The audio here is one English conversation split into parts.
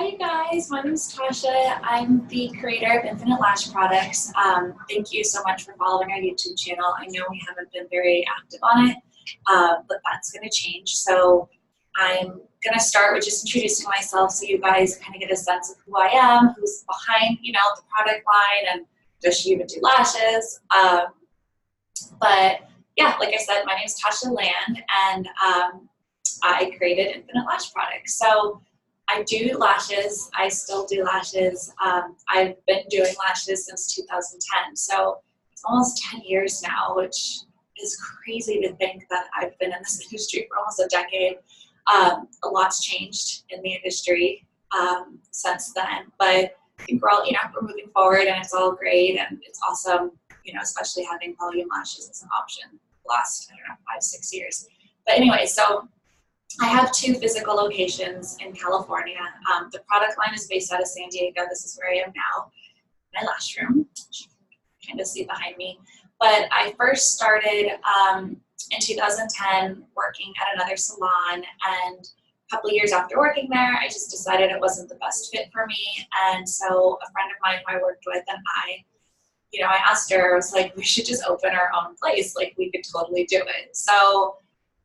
Hi you guys, my name is Tasha. I'm the creator of Infinit Lash products. Thank you so much for following our YouTube channel. I know we haven't been very active on it, but that's going to change. So I'm going to start with just introducing myself so you guys kind of get a sense of who I am, who's behind, the product line, and does she even do lashes. But yeah, like I said, my name is Tasha Land, and I created Infinit Lash products. So I do lashes. I still do lashes. I've been doing lashes since 2010, so it's almost 10 years now, which is crazy to think that I've been in this industry for almost a decade. A lot's changed in the industry since then, but I think we're all, we're moving forward, and it's all great, and it's awesome, especially having volume lashes as an option the last, 5-6 years. But anyway, so I have 2 physical locations in California. The product line is based out of San Diego. This is where I am now, my lash room. You can kind of see behind me. But I first started in 2010 working at another salon, and a couple of years after working there, I just decided it wasn't the best fit for me. And so a friend of mine who I worked with and I asked her, I was like, we should just open our own place. Like, we could totally do it. So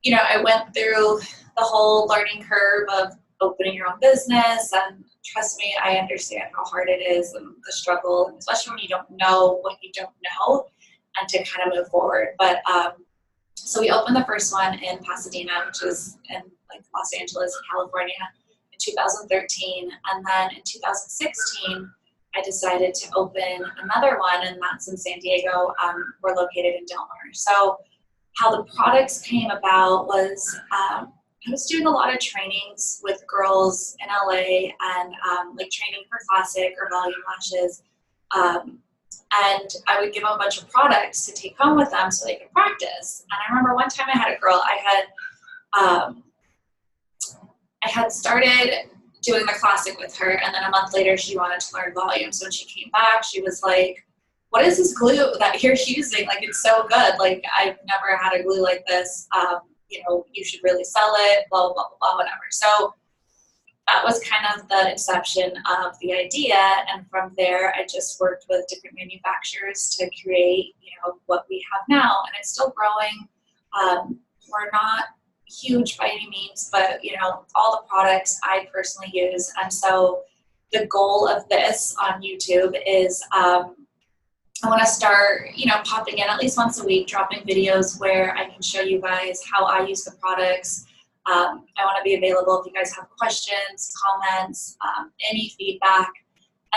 I went through the whole learning curve of opening your own business, and trust me, I understand how hard it is and the struggle, and especially when you don't know what you don't know, and to kind of move forward. But so we opened the first one in Pasadena, which is in Los Angeles, California, in 2013, and then in 2016, I decided to open another one, and that's in San Diego. We're located in Del Mar. So how the products came about was I was doing a lot of trainings with girls in LA, and training for classic or volume lashes, and I would give them a bunch of products to take home with them so they could practice. And I remember one time I had a girl, I had started doing the classic with her, and then a month later she wanted to learn volume. So when she came back, she was like, what is this glue that you're using? Like, it's so good. Like, I've never had a glue like this. You should really sell it, blah, blah, blah, blah, blah, whatever. So that was kind of the inception of the idea. And from there, I just worked with different manufacturers to create, what we have now. And it's still growing. We're not huge by any means, but, all the products I personally use. And so the goal of this on YouTube is I want to start, popping in at least once a week, dropping videos where I can show you guys how I use the products. I want to be available if you guys have questions, comments, any feedback.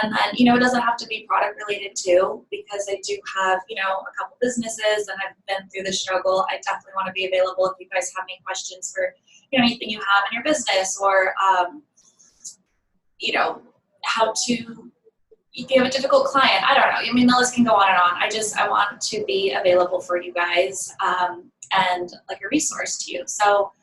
And then, it doesn't have to be product related too, because I do have, a couple businesses, and I've been through the struggle. I definitely want to be available if you guys have any questions for, anything you have in your business, or, how to, if you have a difficult client, I don't know. I mean, the list can go on and on. I want to be available for you guys, and like a resource to you. So,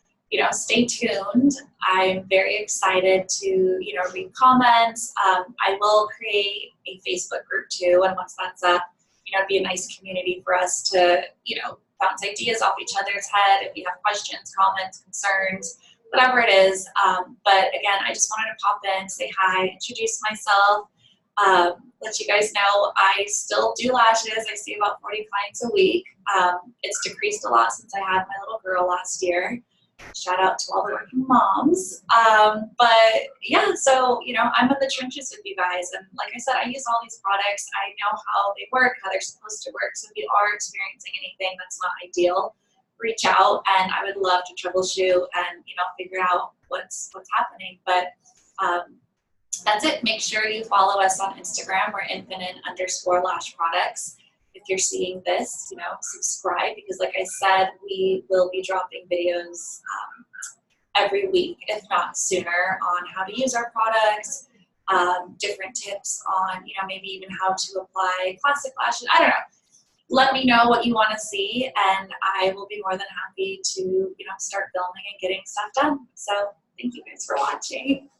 stay tuned. I'm very excited to, read comments. I will create a Facebook group too. And once that's up, it'd be a nice community for us to, bounce ideas off each other's head. If you have questions, comments, concerns, whatever it is. But again, I just wanted to pop in, say hi, introduce myself. Let you guys know I still do lashes. I see about 40 clients a week. It's decreased a lot since I had my little girl last year. Shout out to all the working moms. But yeah, so, I'm in the trenches with you guys. And like I said, I use all these products. I know how they work, how they're supposed to work. So if you are experiencing anything that's not ideal, reach out, and I would love to troubleshoot and, figure out what's happening. But, that's it. Make sure you follow us on Instagram. We're Infinit_Lash products. If you're seeing this, subscribe, because like I said, we will be dropping videos every week, if not sooner, on how to use our products, different tips on, maybe even how to apply classic lashes. I don't know. Let me know what you want to see, and I will be more than happy to, start filming and getting stuff done. So thank you guys for watching.